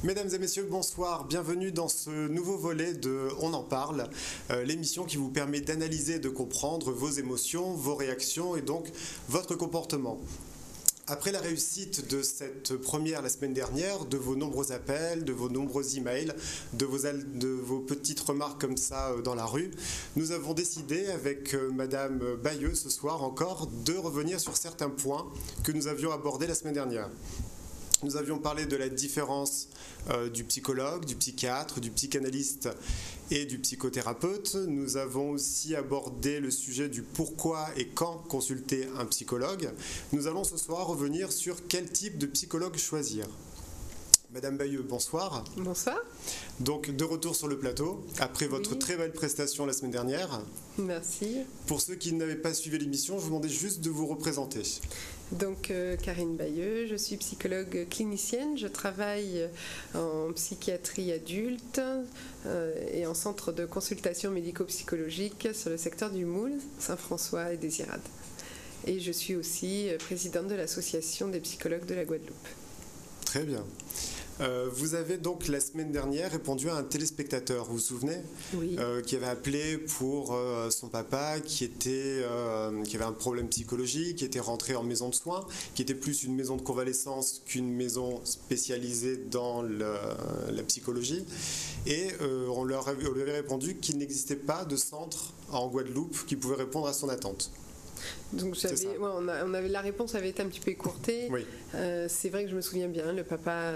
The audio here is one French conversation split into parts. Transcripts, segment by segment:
Mesdames et messieurs, bonsoir. Bienvenue dans ce nouveau volet de On en parle, l'émission qui vous permet d'analyser et de comprendre vos émotions, vos réactions et donc votre comportement. Après la réussite de cette première la semaine dernière, de vos nombreux appels, de vos nombreux emails, de vos petites remarques comme ça dans la rue, nous avons décidé avec Madame Bayeux ce soir encore de revenir sur certains points que nous avions abordés la semaine dernière. Nous avions parlé de la différence du psychologue, du psychiatre, du psychanalyste et du psychothérapeute. Nous avons aussi abordé le sujet du pourquoi et quand consulter un psychologue. Nous allons ce soir revenir sur quel type de psychologue choisir. Madame Bayeux, bonsoir. Bonsoir. Donc, de retour sur le plateau, après votre très belle prestation la semaine dernière. Merci. Pour ceux qui n'avaient pas suivi l'émission, je vous demandais juste de vous représenter. Donc, Karine Bayeux, je suis psychologue clinicienne. Je travaille en psychiatrie adulte et en centre de consultation médico-psychologique sur le secteur du Moule, Saint-François et des Irades. Et je suis aussi présidente de l'association des psychologues de la Guadeloupe. Très bien. Vous avez donc la semaine dernière répondu à un téléspectateur, vous vous souvenez ? Oui. Qui avait appelé pour son papa qui avait un problème psychologique, qui était rentré en maison de soins, qui était plus une maison de convalescence qu'une maison spécialisée dans la psychologie. Et on lui avait répondu qu'il n'existait pas de centre en Guadeloupe qui pouvait répondre à son attente. Donc la réponse avait été un petit peu écourtée. Oui. C'est vrai que je me souviens bien, le papa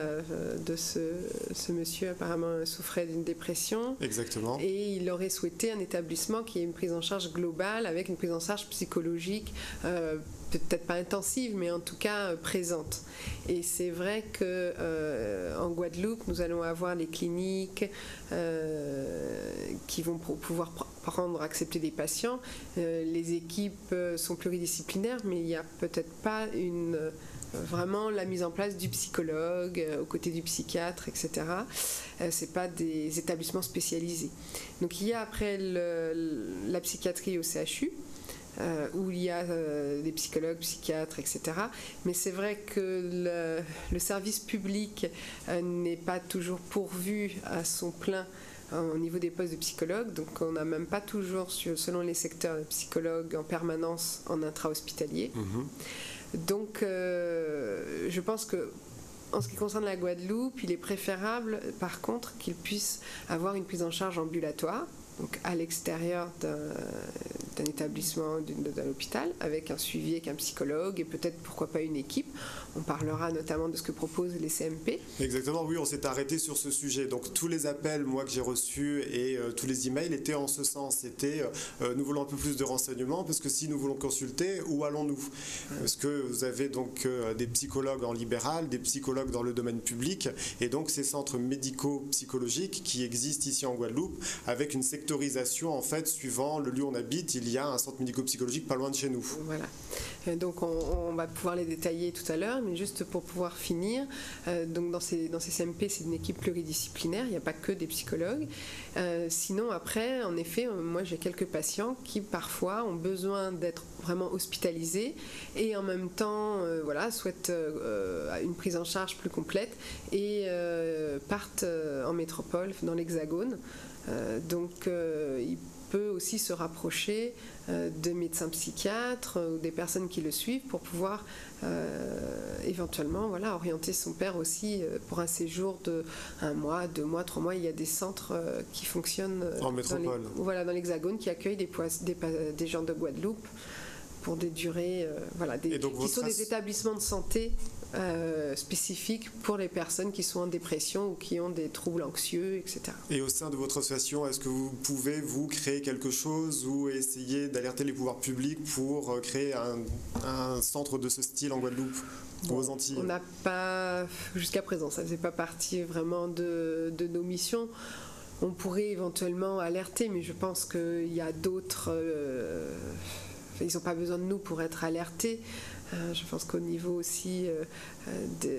de ce monsieur apparemment souffrait d'une dépression. Exactement. Et il aurait souhaité un établissement qui ait une prise en charge globale avec une prise en charge psychologique, peut-être pas intensive, mais en tout cas présente. Et c'est vrai qu'en Guadeloupe, nous allons avoir les cliniques qui vont pouvoir accepter des patients. Les équipes sont pluridisciplinaires, mais il n'y a peut-être pas vraiment la mise en place du psychologue aux côtés du psychiatre, etc. C'est pas des établissements spécialisés. Donc il y a après la psychiatrie au CHU, où il y a des psychologues, psychiatres, etc. Mais c'est vrai que le service public n'est pas toujours pourvu à son plein au niveau des postes de psychologues, donc on n'a même pas toujours, selon les secteurs, de psychologues en permanence en intra-hospitalier. Donc je pense que en ce qui concerne la Guadeloupe, il est préférable par contre qu'il puisse avoir une prise en charge ambulatoire, donc à l'extérieur d'un établissement, d'un hôpital, avec un suivi avec un psychologue et peut-être pourquoi pas une équipe. On parlera notamment de ce que proposent les CMP. Exactement, oui, on s'est arrêté sur ce sujet. Donc tous les appels, moi, que j'ai reçus et tous les emails étaient en ce sens. C'était nous voulons un peu plus de renseignements parce que si nous voulons consulter, où allons-nous ? Parce que vous avez donc des psychologues en libéral, des psychologues dans le domaine public et donc ces centres médico-psychologiques qui existent ici en Guadeloupe avec une sectorisation en fait suivant le lieu où on habite. Il y a un centre médico-psychologique pas loin de chez nous. Voilà. Donc on va pouvoir les détailler tout à l'heure, mais juste pour pouvoir finir, donc dans ces CMP, c'est une équipe pluridisciplinaire, il n'y a pas que des psychologues. Sinon après, en effet, moi j'ai quelques patients qui parfois ont besoin d'être vraiment hospitalisés et en même temps souhaitent une prise en charge plus complète et partent en métropole, dans l'Hexagone. Donc il peut aussi se rapprocher de médecins psychiatres ou des personnes qui le suivent pour pouvoir éventuellement orienter son père aussi pour un séjour de 1 mois, 2 mois, 3 mois. Il y a des centres qui fonctionnent en métropole. Dans l'Hexagone qui accueillent des gens de Guadeloupe pour des durées, qui sont des établissements de santé spécifiques pour les personnes qui sont en dépression ou qui ont des troubles anxieux, etc. Et au sein de votre association, est-ce que vous pouvez, vous, créer quelque chose ou essayer d'alerter les pouvoirs publics pour créer un centre de ce style en Guadeloupe ou aux Antilles ? On n'a pas, jusqu'à présent, ça ne faisait pas partie vraiment de nos missions. On pourrait éventuellement alerter, mais je pense qu'il y a d'autres... ils n'ont pas besoin de nous pour être alertés. Je pense qu'au niveau aussi de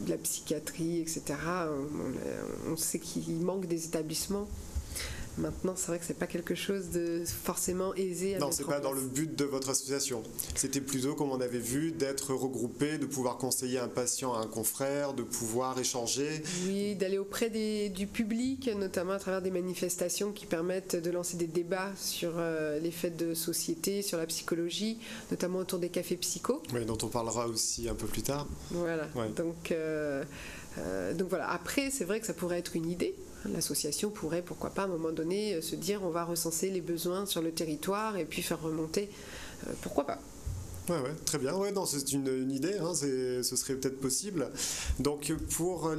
la psychiatrie, etc., on sait qu'il manque des établissements. Maintenant, c'est vrai que c'est pas quelque chose de forcément aisé à Non, mettre c'est en pas place. dans le but de votre association. C'était plutôt, comme on avait vu, d'être regroupé, de pouvoir conseiller un patient à un confrère, de pouvoir échanger. Oui, d'aller auprès du public, notamment à travers des manifestations qui permettent de lancer des débats sur les faits de société, sur la psychologie, notamment autour des cafés psycho. Oui, dont on parlera aussi un peu plus tard. Voilà. Ouais. Donc voilà. Après, c'est vrai que ça pourrait être une idée. L'association pourrait, pourquoi pas, à un moment donné, se dire on va recenser les besoins sur le territoire et puis faire remonter. Pourquoi pas? Ouais, très bien. Ouais, non, c'est une idée, hein, ce serait peut-être possible. Donc pour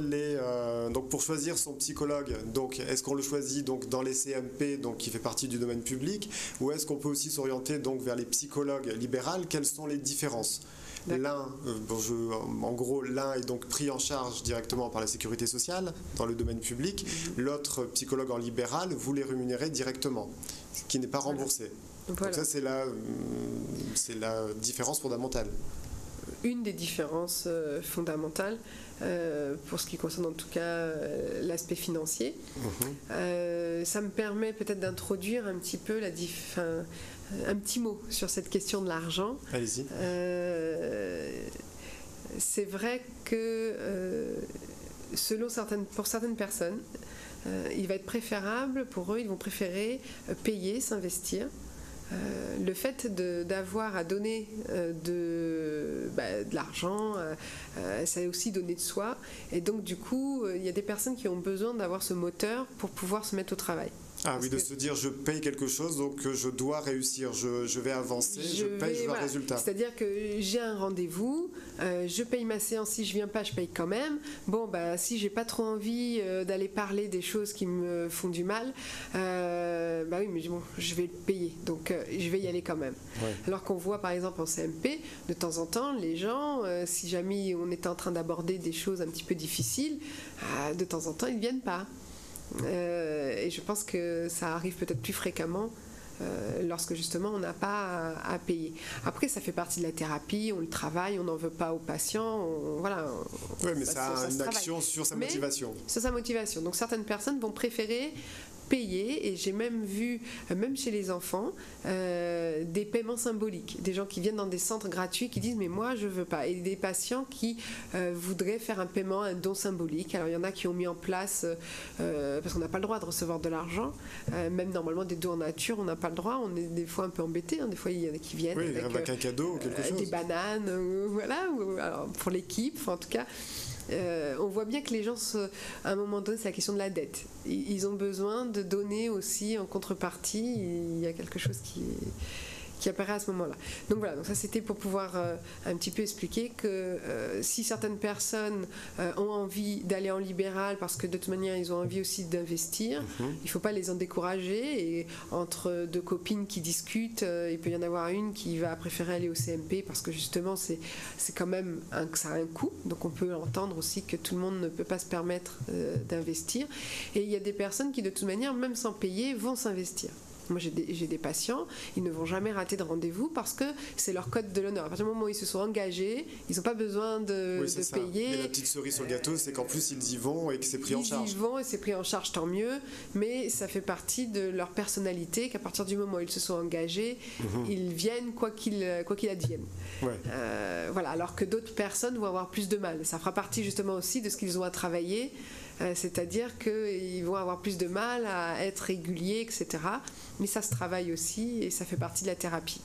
choisir son psychologue, donc est-ce qu'on le choisit donc dans les CMP, donc qui fait partie du domaine public, ou est-ce qu'on peut aussi s'orienter donc vers les psychologues libérales? Quelles sont les différences? L'un, en gros, l'un est donc pris en charge directement par la sécurité sociale dans le domaine public. L'autre, psychologue en libéral, vous les rémunérez directement, ce qui n'est pas remboursé. Voilà. Donc ça, c'est la différence fondamentale. Une des différences fondamentales pour ce qui concerne en tout cas l'aspect financier. Ça me permet peut-être d'introduire un petit peu un petit mot sur cette question de l'argent. Allez-y. C'est vrai que pour certaines personnes, il va être préférable, pour eux, ils vont préférer payer, s'investir. Le fait d'avoir à donner de l'argent, c'est aussi donner de soi. Et donc, du coup, il y a des personnes qui ont besoin d'avoir ce moteur pour pouvoir se mettre au travail. Ah oui, de se dire je paye quelque chose, donc je dois réussir, je vais avancer, je paye, je veux un résultat. C'est-à-dire que j'ai un rendez-vous, je paye ma séance, si je viens pas, je paye quand même. Bon, si j'ai pas trop envie d'aller parler des choses qui me font du mal, oui, mais bon, je vais le payer, donc je vais y aller quand même. Ouais. Alors qu'on voit par exemple en CMP, de temps en temps, les gens, si jamais on est en train d'aborder des choses un petit peu difficiles, de temps en temps, ils ne viennent pas. Et je pense que ça arrive peut-être plus fréquemment lorsque justement on n'a pas à payer. Après, ça fait partie de la thérapie, on le travaille, on n'en veut pas aux patients. Oui, mais ça a une action sur sa motivation. Sur sa motivation. Donc certaines personnes vont préférer payer, et j'ai même vu, même chez les enfants, des paiements symboliques, des gens qui viennent dans des centres gratuits qui disent mais moi je veux pas, et des patients qui voudraient faire un paiement, un don symbolique. Alors il y en a qui ont mis en place, parce qu'on n'a pas le droit de recevoir de l'argent, même normalement des dons en nature on n'a pas le droit, on est des fois un peu embêtés, hein. Des fois il y en a qui viennent avec un cadeau ou quelque chose, des bananes, voilà, alors pour l'équipe, en tout cas. On voit bien que les gens, à un moment donné, c'est la question de la dette. Ils ont besoin de donner aussi en contrepartie. Il y a quelque chose qui apparaît à ce moment-là. Donc voilà, donc ça c'était pour pouvoir un petit peu expliquer que si certaines personnes ont envie d'aller en libéral parce que de toute manière ils ont envie aussi d'investir, il ne faut pas les en décourager, et entre deux copines qui discutent, il peut y en avoir une qui va préférer aller au CMP parce que justement c'est quand même ça a un coût, donc on peut entendre aussi que tout le monde ne peut pas se permettre d'investir, et il y a des personnes qui de toute manière, même sans payer, vont s'investir. Moi, j'ai des patients, ils ne vont jamais rater de rendez-vous parce que c'est leur code de l'honneur. À partir du moment où ils se sont engagés, ils n'ont pas besoin de payer. Et la petite cerise sur le gâteau, c'est qu'en plus, ils y vont et que c'est pris en charge. Ils y vont et c'est pris en charge, tant mieux. Mais ça fait partie de leur personnalité qu'à partir du moment où ils se sont engagés, ils viennent quoi qu'il advienne. Ouais. Voilà. Alors que d'autres personnes vont avoir plus de mal. Ça fera partie justement aussi de ce qu'ils ont à travailler. C'est-à-dire qu'ils vont avoir plus de mal à être réguliers, etc. Mais ça se travaille aussi et ça fait partie de la thérapie.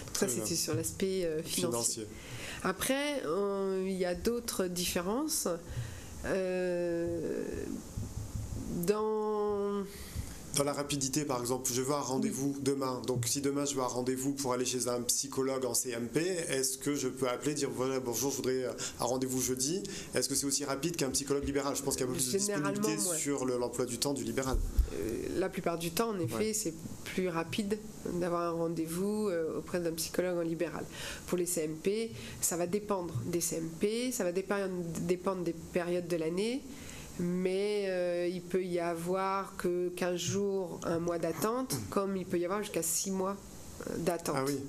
Donc ça, c'était sur l'aspect financier. Après, il y a d'autres différences. Dans la rapidité, par exemple, je veux un rendez-vous demain. Donc, si demain je veux un rendez-vous pour aller chez un psychologue en CMP, est-ce que je peux appeler, dire voilà, bonjour, je voudrais un rendez-vous jeudi? Est-ce que c'est aussi rapide qu'un psychologue libéral? Je pense qu'il y a plus de disponibilité sur l'emploi du temps du libéral. La plupart du temps, en effet, c'est plus rapide d'avoir un rendez-vous auprès d'un psychologue en libéral. Pour les CMP, ça va dépendre des CMP, ça va dépendre des périodes de l'année. Mais il peut y avoir que 15 jours, un mois d'attente, comme il peut y avoir jusqu'à 6 mois d'attente. Ah oui.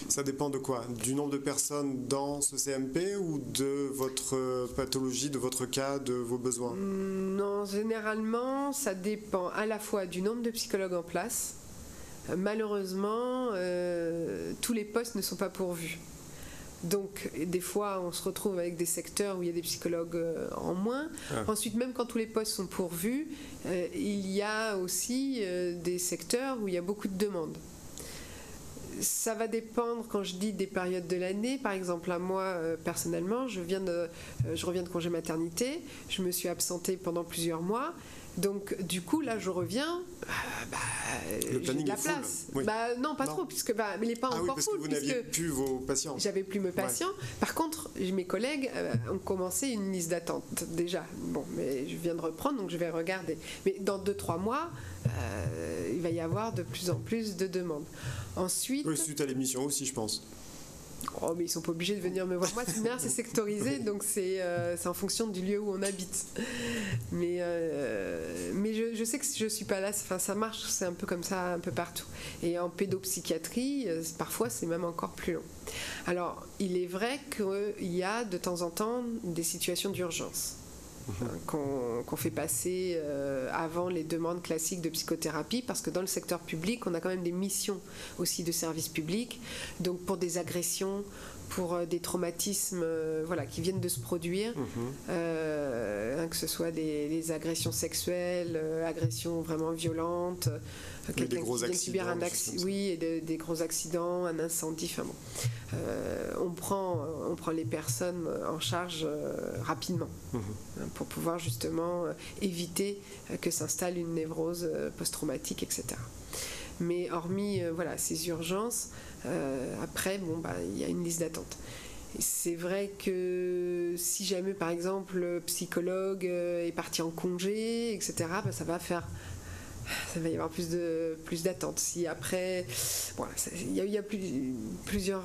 Ça dépend de quoi? Du nombre de personnes dans ce CMP ou de votre pathologie, de votre cas, de vos besoins? Non, généralement, ça dépend à la fois du nombre de psychologues en place. Malheureusement, tous les postes ne sont pas pourvus. Donc, des fois, on se retrouve avec des secteurs où il y a des psychologues en moins. Ah. Ensuite, même quand tous les postes sont pourvus, il y a aussi des secteurs où il y a beaucoup de demandes. Ça va dépendre, quand je dis des périodes de l'année. Par exemple, à moi, personnellement, je reviens de congé maternité. Je me suis absentée pendant plusieurs mois. Donc, du coup, là, je reviens. Le planning j'ai de la est full. place. Oui. Non, pas trop, puisque il n'est pas encore parce full. Que vous n'aviez plus vos patients. J'avais plus mes patients. Ouais. Par contre, mes collègues ont commencé une liste d'attente déjà. Bon, mais je viens de reprendre, donc je vais regarder. Mais dans 2-3 mois, il va y avoir de plus en plus de demandes. Ensuite. Oui, suite à l'émission aussi, je pense. Oh, mais ils sont pas obligés de venir me voir. Moi, c'est sectorisé, donc c'est en fonction du lieu où on habite. Mais je sais que je suis pas là. Enfin, ça marche, c'est un peu comme ça, un peu partout. Et en pédopsychiatrie, parfois, c'est même encore plus long. Alors, il est vrai qu'il y a de temps en temps des situations d'urgence. Qu'on fait passer avant les demandes classiques de psychothérapie, parce que dans le secteur public, on a quand même des missions aussi de service public, donc pour des agressions, pour des traumatismes qui viennent de se produire, que ce soit des agressions sexuelles, agressions vraiment violentes, quelqu'un qui vient de subir un accident, et des gros accidents, un incendie, enfin bon. On prend les personnes en charge rapidement pour pouvoir justement éviter que s'installe une névrose post-traumatique, etc. Mais hormis ces urgences, après, il y a une liste d'attente. Et c'est vrai que si jamais, par exemple, le psychologue est parti en congé, etc., ça va y avoir plus d'attente. Si après, il y a plusieurs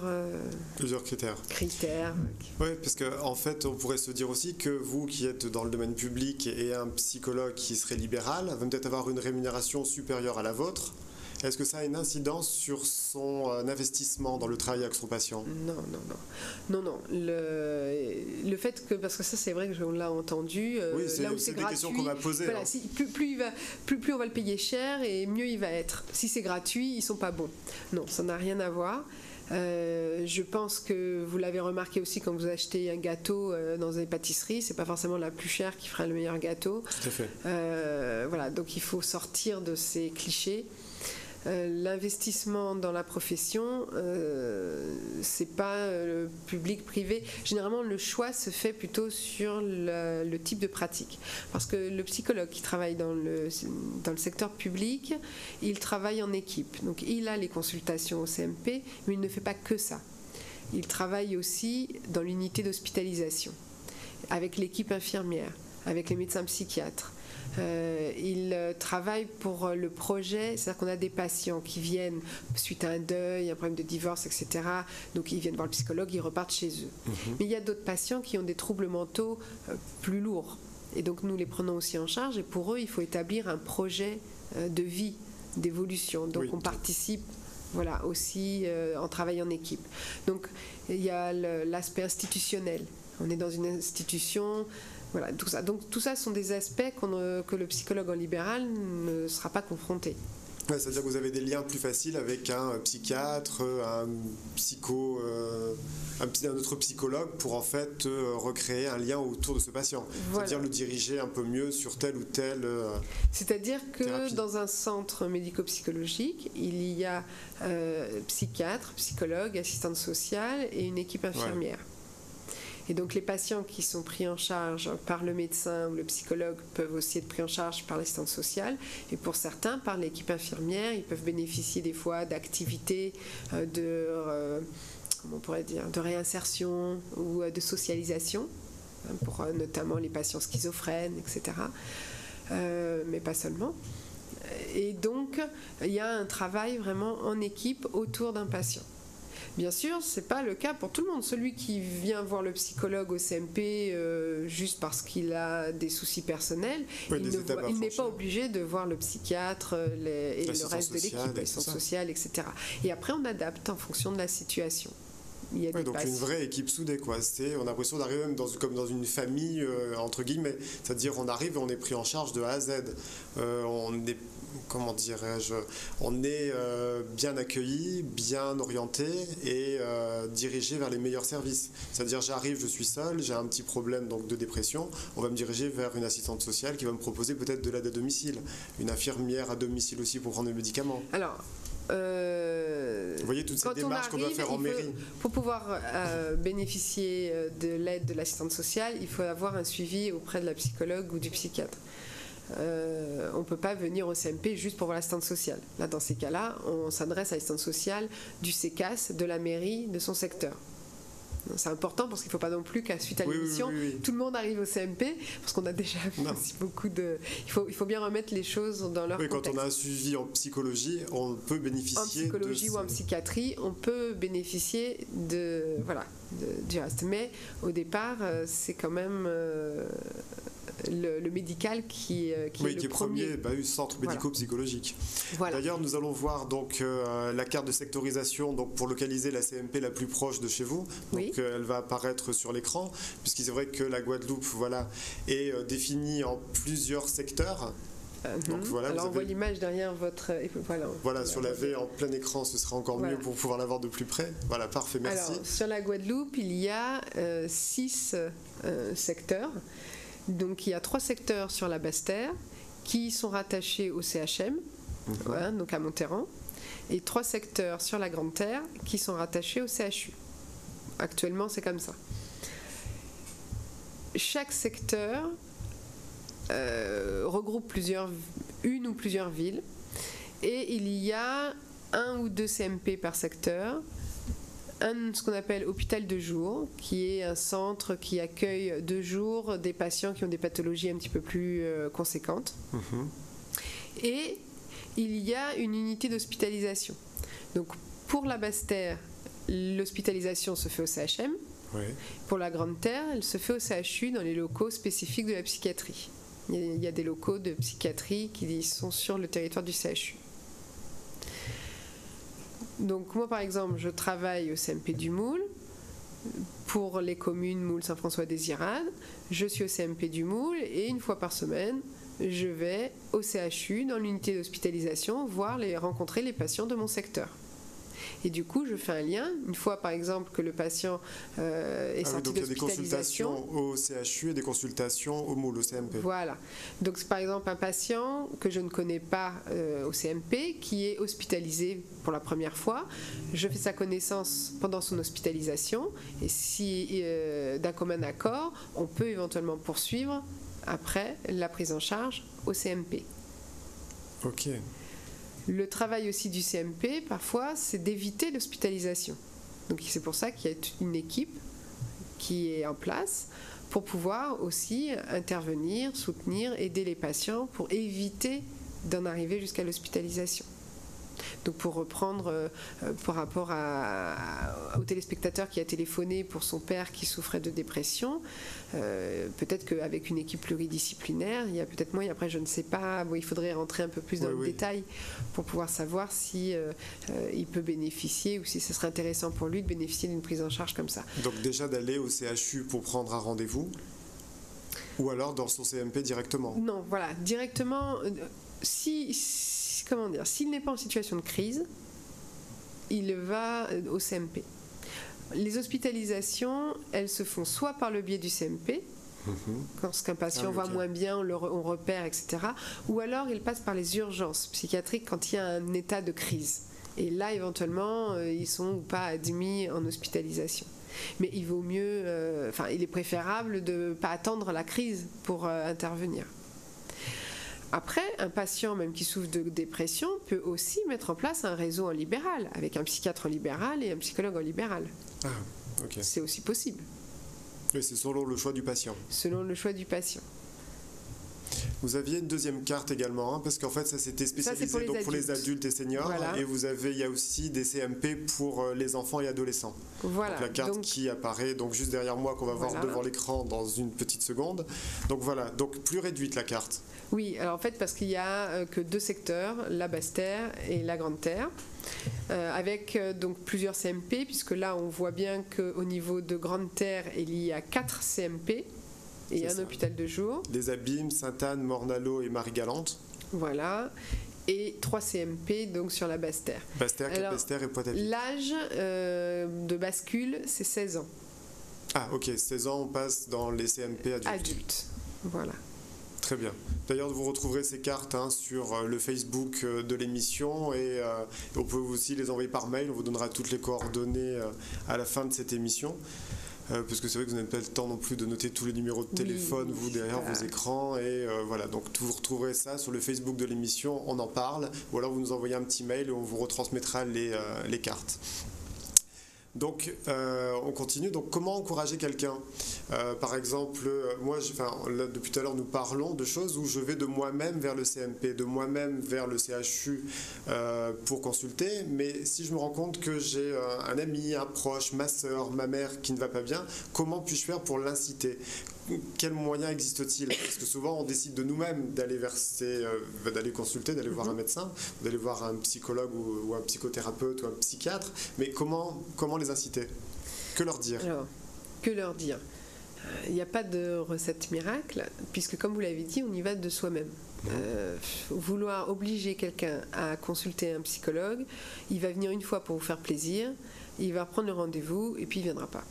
critères. Oui, parce qu'en fait, on pourrait se dire aussi que vous qui êtes dans le domaine public et un psychologue qui serait libéral va peut-être avoir une rémunération supérieure à la vôtre. Est-ce que ça a une incidence sur son investissement dans le travail avec son patient? Non. Le fait que, parce que ça c'est vrai que on l'a entendu, oui, là où c'est gratuit, questions qu'on m'a posées. Voilà, plus on va le payer cher et mieux il va être. Si c'est gratuit, ils sont pas bons. Non, ça n'a rien à voir. Je pense que vous l'avez remarqué aussi quand vous achetez un gâteau dans une pâtisserie, c'est pas forcément la plus chère qui fera le meilleur gâteau. Tout à fait. Donc il faut sortir de ces clichés. L'investissement dans la profession, c'est pas public-privé. Généralement, le choix se fait plutôt sur le type de pratique. Parce que le psychologue qui travaille dans le secteur public, il travaille en équipe. Donc, il a les consultations au CMP, mais il ne fait pas que ça. Il travaille aussi dans l'unité d'hospitalisation, avec l'équipe infirmière, avec les médecins psychiatres. Il travaille pour le projet, c'est-à-dire qu'on a des patients qui viennent suite à un deuil, un problème de divorce, etc. Donc ils viennent voir le psychologue, ils repartent chez eux. Mais il y a d'autres patients qui ont des troubles mentaux plus lourds. Et donc nous les prenons aussi en charge. Et pour eux, il faut établir un projet de vie, d'évolution. Donc on participe aussi en travail en équipe. Donc il y a l'aspect institutionnel. On est dans une institution. Voilà, tout ça. Donc tout ça sont des aspects que le psychologue en libéral ne sera pas confronté. Ouais, c'est-à-dire que vous avez des liens plus faciles avec un psychiatre, un autre psychologue pour en fait recréer un lien autour de ce patient. Voilà. C'est-à-dire le diriger un peu mieux sur telle ou telle C'est-à-dire que thérapie. Dans un centre médico-psychologique, il y a psychiatre, psychologue, assistante sociale et une équipe infirmière. Ouais. Et donc les patients qui sont pris en charge par le médecin ou le psychologue peuvent aussi être pris en charge par l'assistante sociale. Et pour certains, par l'équipe infirmière, ils peuvent bénéficier des fois d'activités de réinsertion ou de socialisation, pour notamment les patients schizophrènes, etc. Mais pas seulement. Et donc, il y a un travail vraiment en équipe autour d'un patient. Bien sûr, c'est pas le cas pour tout le monde. Celui qui vient voir le psychologue au CMP juste parce qu'il a des soucis personnels, il n'est pas obligé de voir le psychiatre et le reste de l'équipe, l'assistance sociale, etc. Et après, on adapte en fonction de la situation. Donc une vraie équipe soudée, quoi. On a l'impression d'arriver même comme dans une famille, entre guillemets. C'est-à-dire on arrive et on est pris en charge de A à Z. On est, comment dirais-je, on est bien accueilli, bien orienté et dirigé vers les meilleurs services. C'est-à-dire j'arrive, je suis seul, j'ai un petit problème donc, de dépression, on va me diriger vers une assistante sociale qui va me proposer peut-être de l'aide à domicile, une infirmière à domicile aussi pour prendre les médicaments. Alors, vous voyez toutes ces démarches qu'on doit faire en mairie. Pour pouvoir bénéficier de l'aide de l'assistante sociale, il faut avoir un suivi auprès de la psychologue ou du psychiatre. On ne peut pas venir au CMP juste pour voir l'assistante sociale. Là, dans ces cas-là, on s'adresse à l'assistante sociale du CECAS, de la mairie, de son secteur. C'est important parce qu'il ne faut pas non plus qu'à suite à l'émission, tout le monde arrive au CMP, parce qu'on a déjà aussi beaucoup de... Il faut bien remettre les choses dans leur contexte. Quand on a un suivi en psychologie, on peut bénéficier en psychologie ou en psychiatrie, on peut bénéficier du reste. Mais au départ, c'est quand même... le médical qui est le premier. Centre médico-psychologique. Voilà. D'ailleurs, nous allons voir donc la carte de sectorisation donc, pour localiser la CMP la plus proche de chez vous. Donc, elle va apparaître sur l'écran, puisqu'il est vrai que la Guadeloupe est définie en plusieurs secteurs. Donc, alors on voit l'image derrière votre... Voilà, sur la V en plein écran, ce sera encore mieux pour pouvoir la voir de plus près. Voilà, parfait, merci. Alors, sur la Guadeloupe, il y a 6 secteurs. Donc il y a 3 secteurs sur la Basse-Terre qui sont rattachés au CHM, donc à Monterran, et 3 secteurs sur la Grande-Terre qui sont rattachés au CHU. Actuellement, c'est comme ça. Chaque secteur regroupe une ou plusieurs villes, et il y a 1 ou 2 CMP par secteur. Ce qu'on appelle hôpital de jour, qui est un centre qui accueille de jour des patients qui ont des pathologies un petit peu plus conséquentes. Et il y a une unité d'hospitalisation. Donc pour la Basse-Terre, l'hospitalisation se fait au CHM. Pour la Grande-Terre, elle se fait au CHU dans les locaux spécifiques de la psychiatrie. Il y a des locaux de psychiatrie qui sont sur le territoire du CHU. Donc moi par exemple je travaille au CMP du Moule pour les communes Moule, Saint-François-des-Irades. Je suis au CMP du Moule et une fois par semaine je vais au CHU dans l'unité d'hospitalisation rencontrer les patients de mon secteur. Et du coup, je fais un lien. Une fois, par exemple, que le patient est sorti d'hospitalisation... Donc, il y a des consultations au CHU et des consultations au Moule, au CMP. Voilà. Donc, c'est par exemple un patient que je ne connais pas au CMP qui est hospitalisé pour la première fois. Je fais sa connaissance pendant son hospitalisation. Et si, d'un commun accord, on peut éventuellement poursuivre après la prise en charge au CMP. Ok. Le travail aussi du CMP, parfois, c'est d'éviter l'hospitalisation. Donc c'est pour ça qu'il y a une équipe qui est en place pour pouvoir aussi intervenir, soutenir, aider les patients pour éviter d'en arriver jusqu'à l'hospitalisation. Donc pour reprendre par rapport au téléspectateur qui a téléphoné pour son père qui souffrait de dépression, peut-être qu'avec une équipe pluridisciplinaire, il y a peut-être moins, et après je ne sais pas, il faudrait rentrer un peu plus dans le détail pour pouvoir savoir si il peut bénéficier ou si ce serait intéressant pour lui de bénéficier d'une prise en charge comme ça. Donc déjà d'aller au CHU pour prendre un rendez-vous ou alors dans son CMP directement? Non, voilà, directement, s'il n'est pas en situation de crise, il va au CMP. Les hospitalisations, elles se font soit par le biais du CMP, lorsqu'un patient va moins bien, on repère, etc. Ou alors il passe par les urgences psychiatriques quand il y a un état de crise. Et là, éventuellement, ils sont ou pas admis en hospitalisation. Mais il vaut mieux, il est préférable de ne pas attendre la crise pour intervenir. Après, un patient même qui souffre de dépression peut aussi mettre en place un réseau en libéral, avec un psychiatre en libéral et un psychologue en libéral. Ah, ok. C'est aussi possible. Et c'est selon le choix du patient. Selon le choix du patient. Vous aviez une deuxième carte également, hein, parce qu'en fait ça c'était spécialisé pour les adultes et seniors, voilà. Et il y a aussi des CMP pour les enfants et adolescents. Voilà. Donc la carte qui apparaît donc juste derrière moi, qu'on va voir devant l'écran dans une petite seconde. Donc voilà, donc plus réduite la carte. Oui, alors en fait parce qu'il n'y a que 2 secteurs, la Basse-Terre et la Grande-Terre. Avec donc plusieurs CMP, puisque là on voit bien qu'au niveau de Grande-Terre il y a 4 CMP et un hôpital de jour. Les Abîmes, Sainte-Anne, Morne-à-l'Eau et Marie-Galante. Voilà. Et 3 CMP donc sur la Basse-Terre. Basse-Terre, Cap-Basse-Terre et Pointe-à-Pitre. L'âge de bascule, c'est 16 ans. Ah ok, 16 ans on passe dans les CMP adultes. Voilà. Très bien. D'ailleurs, vous retrouverez ces cartes sur le Facebook de l'émission et on peut aussi les envoyer par mail. On vous donnera toutes les coordonnées à la fin de cette émission. Parce que c'est vrai que vous n'avez pas le temps non plus de noter tous les numéros de téléphone, vous, derrière vos écrans. Et voilà, donc vous retrouverez ça sur le Facebook de l'émission, on en parle. Ou alors vous nous envoyez un petit mail et on vous retransmettra les cartes. Donc, on continue. Donc, comment encourager quelqu'un ? Par exemple, là, depuis tout à l'heure, nous parlons de choses où je vais de moi-même vers le CMP, de moi-même vers le CHU pour consulter. Mais si je me rends compte que j'ai un ami, un proche, ma soeur, ma mère qui ne va pas bien, comment puis-je faire pour l'inciter ? Quels moyens existe-t-il ? Parce que souvent on décide de nous-mêmes d'aller d'aller consulter, d'aller voir un médecin, d'aller voir un psychologue ou un psychothérapeute ou un psychiatre, mais comment les inciter ? Que leur dire ? Alors, que leur dire ? Il n'y a pas de recette miracle, puisque comme vous l'avez dit, on y va de soi-même. Vouloir obliger quelqu'un à consulter un psychologue, il va venir une fois pour vous faire plaisir, il va prendre le rendez-vous et puis il ne viendra pas.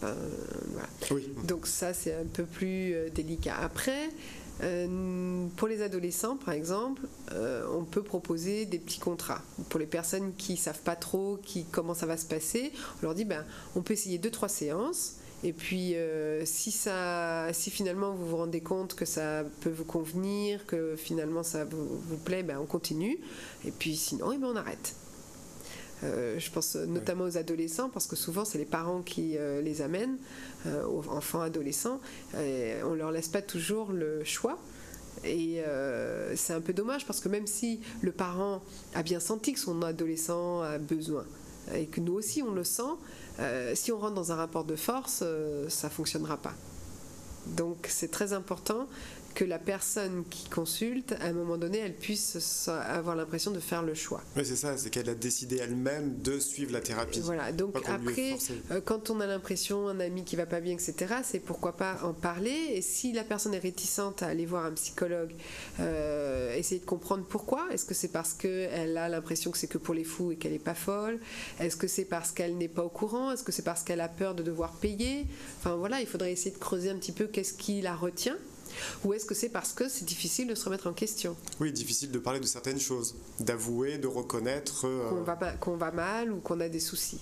Voilà. Oui. Donc ça c'est un peu plus délicat. Après, pour les adolescents par exemple, on peut proposer des petits contrats. Pour les personnes qui ne savent pas trop comment ça va se passer, on leur dit on peut essayer 2-3 séances. Et puis si finalement vous vous rendez compte que ça peut vous convenir, que finalement ça vous plaît, on continue. Et puis sinon, on arrête. Je pense notamment aux adolescents, parce que souvent c'est les parents qui les amènent, aux enfants adolescents, et on ne leur laisse pas toujours le choix. Et c'est un peu dommage, parce que même si le parent a bien senti que son adolescent a besoin, et que nous aussi on le sent, si on rentre dans un rapport de force, ça ne fonctionnera pas. Donc c'est très important que la personne qui consulte, à un moment donné, elle puisse avoir l'impression de faire le choix. Oui, c'est ça, c'est qu'elle a décidé elle-même de suivre la thérapie. Voilà, donc après, quand on a l'impression, un ami qui va pas bien, etc., c'est pourquoi pas en parler. Et si la personne est réticente à aller voir un psychologue, essayer de comprendre pourquoi. Est-ce que c'est parce qu'elle a l'impression que c'est que pour les fous et qu'elle n'est pas folle ? Est-ce que c'est parce qu'elle n'est pas au courant ? Est-ce que c'est parce qu'elle a peur de devoir payer ? Enfin voilà, il faudrait essayer de creuser un petit peu qu'est-ce qui la retient. Ou est-ce que c'est parce que c'est difficile de se remettre en question ? Oui, difficile de parler de certaines choses, d'avouer, de reconnaître... Qu'on va mal ou qu'on a des soucis.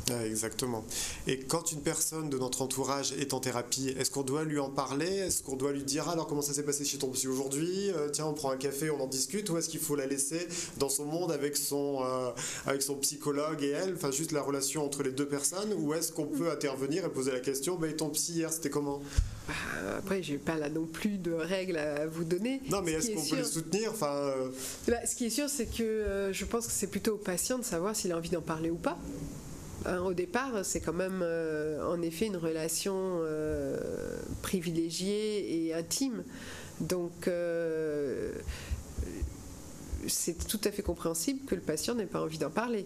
Ah, exactement. Et quand une personne de notre entourage est en thérapie, est-ce qu'on doit lui en parler ? Est-ce qu'on doit lui dire alors comment ça s'est passé chez ton psy aujourd'hui ? Tiens, on prend un café, on en discute. Ou est-ce qu'il faut la laisser dans son monde avec son psychologue et elle, enfin juste la relation entre les deux personnes ? Ou est-ce qu'on peut intervenir et poser la question, et ton psy hier, c'était comment ? Après, je n'ai pas là non plus de règles à vous donner. Non, mais est-ce qu'on peut les soutenir ? Ce qui est sûr, c'est que je pense que c'est plutôt au patient de savoir s'il a envie d'en parler ou pas. Au départ, c'est quand même en effet une relation privilégiée et intime. Donc, c'est tout à fait compréhensible que le patient n'ait pas envie d'en parler.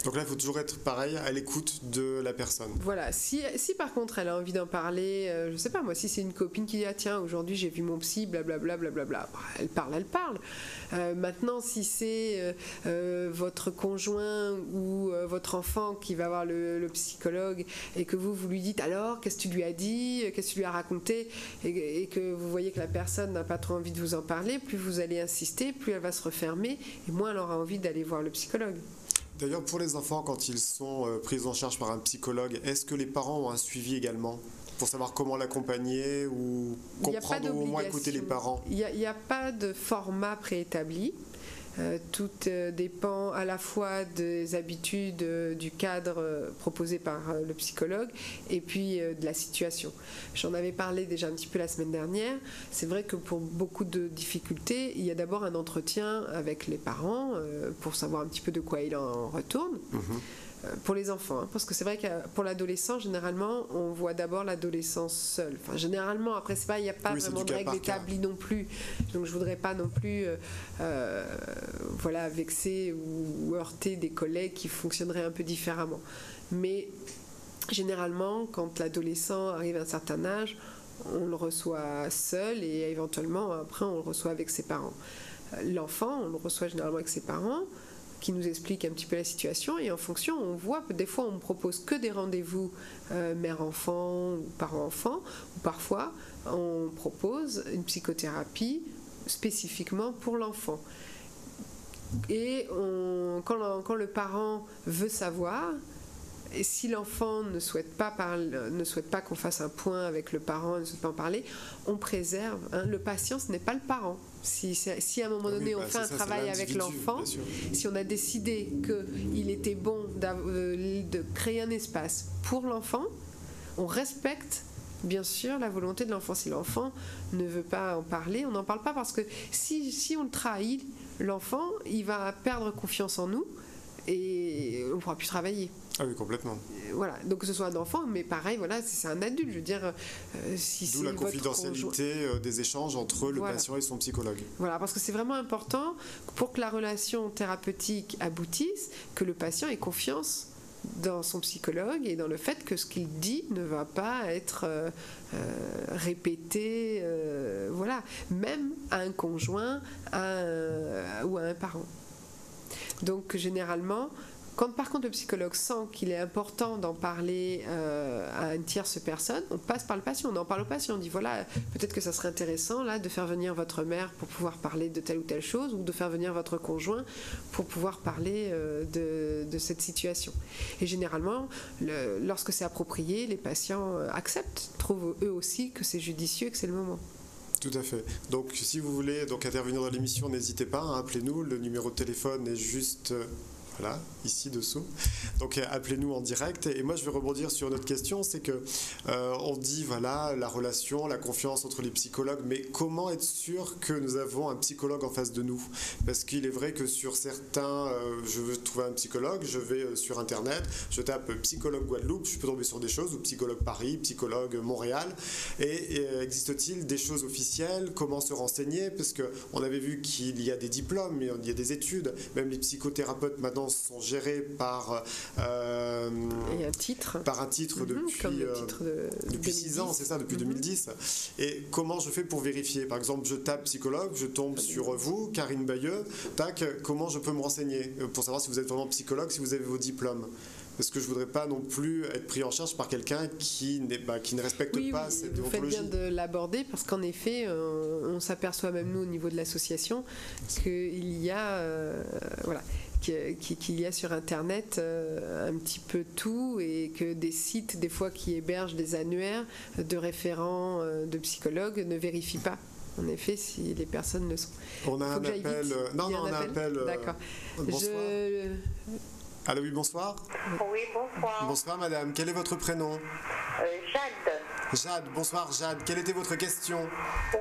Donc là, il faut toujours être pareil, à l'écoute de la personne. Voilà, si par contre elle a envie d'en parler, je sais pas moi, si c'est une copine qui dit ah tiens aujourd'hui j'ai vu mon psy, blablabla, blablabla, elle parle. Maintenant si c'est votre conjoint ou votre enfant qui va voir le psychologue et que vous lui dites alors qu'est-ce que tu lui as dit, qu'est-ce que tu lui as raconté et que vous voyez que la personne n'a pas trop envie de vous en parler, plus vous allez insister, plus elle va se refermer et moins elle aura envie d'aller voir le psychologue. D'ailleurs, pour les enfants, quand ils sont pris en charge par un psychologue, est-ce que les parents ont un suivi également pour savoir comment l'accompagner ou comprendre ou au moins écouter les parents ? Il n'y a pas de format préétabli. Tout dépend à la fois des habitudes, du cadre proposé par le psychologue et puis de la situation. J'en avais parlé déjà un petit peu la semaine dernière. C'est vrai que pour beaucoup de difficultés, il y a d'abord un entretien avec les parents pour savoir un petit peu de quoi il en retourne. Pour les enfants, hein, parce que c'est vrai que pour l'adolescent, généralement, on voit d'abord l'adolescent seul. Enfin, généralement, après, c'est pas, il n'y a pas vraiment de règles établies non plus. Donc, je voudrais pas non plus, vexer ou heurter des collègues qui fonctionneraient un peu différemment. Mais généralement, quand l'adolescent arrive à un certain âge, on le reçoit seul et éventuellement, après, on le reçoit avec ses parents. L'enfant, on le reçoit généralement avec ses parents, qui nous explique un petit peu la situation, et en fonction, on voit que des fois on ne propose que des rendez-vous mère-enfant ou parent-enfant, ou parfois on propose une psychothérapie spécifiquement pour l'enfant. Et quand le parent veut savoir, et si l'enfant ne souhaite pas qu'on fasse un point avec le parent, ne souhaite pas en parler, on préserve. Hein, le patient, ce n'est pas le parent. Si à un moment donné on fait un travail avec l'enfant, si on a décidé qu'il était bon de créer un espace pour l'enfant, on respecte bien sûr la volonté de l'enfant. Si l'enfant ne veut pas en parler, on n'en parle pas, parce que si on le trahit, l'enfant, il va perdre confiance en nous et on ne pourra plus travailler. Ah oui, complètement. Voilà, donc que ce soit un enfant, mais pareil, voilà, c'est un adulte, je veux dire. D'où la confidentialité des échanges entre le patient et son psychologue. Voilà, parce que c'est vraiment important pour que la relation thérapeutique aboutisse, que le patient ait confiance dans son psychologue et dans le fait que ce qu'il dit ne va pas être répété, même à un conjoint ou à un parent. Donc généralement, quand par contre le psychologue sent qu'il est important d'en parler à une tierce personne, on passe par le patient, on en parle au patient, on dit voilà, peut-être que ça serait intéressant là de faire venir votre mère pour pouvoir parler de telle ou telle chose, ou de faire venir votre conjoint pour pouvoir parler de cette situation. Et généralement, lorsque c'est approprié, les patients acceptent, trouvent eux aussi que c'est judicieux et que c'est le moment. Tout à fait. Donc si vous voulez intervenir dans l'émission, n'hésitez pas, hein, appelez-nous, le numéro de téléphone est juste... Voilà, ici dessous. Donc appelez-nous en direct. Et moi je vais rebondir sur une autre question, c'est que on dit voilà la relation, la confiance entre les psychologues, mais comment être sûr que nous avons un psychologue en face de nous? Parce qu'il est vrai que sur certains, je veux trouver un psychologue, je vais sur internet, je tape psychologue Guadeloupe, je peux tomber sur des choses, ou psychologue Paris, psychologue Montréal. Et existe-t-il des choses officielles? Comment se renseigner? Parce qu'on avait vu qu'il y a des diplômes, il y a des études, même les psychothérapeutes maintenant sont gérés par un titre depuis 6 ans, c'est ça, depuis 2010. Et comment je fais pour vérifier? Par exemple, je tape psychologue, je tombe sur vous, Karine Bayeux, comment je peux me renseigner pour savoir si vous êtes vraiment psychologue, si vous avez vos diplômes? Parce que je ne voudrais pas non plus être pris en charge par quelqu'un qui ne respecte pas cette déontologie. Vous faites bien de l'aborder, parce qu'en effet, on s'aperçoit même nous au niveau de l'association qu'il y a... qu'il y a sur Internet un petit peu tout, et que des sites, des fois, qui hébergent des annuaires de référents de psychologues ne vérifient pas. En effet, si les personnes ne sont... On a un appel... Non, on a un appel... D'accord. Bonsoir. Allô, oui, bonsoir. Oui, bonsoir. Bonsoir, madame. Quel est votre prénom? Jade. Jade, bonsoir, Jade. Quelle était votre question?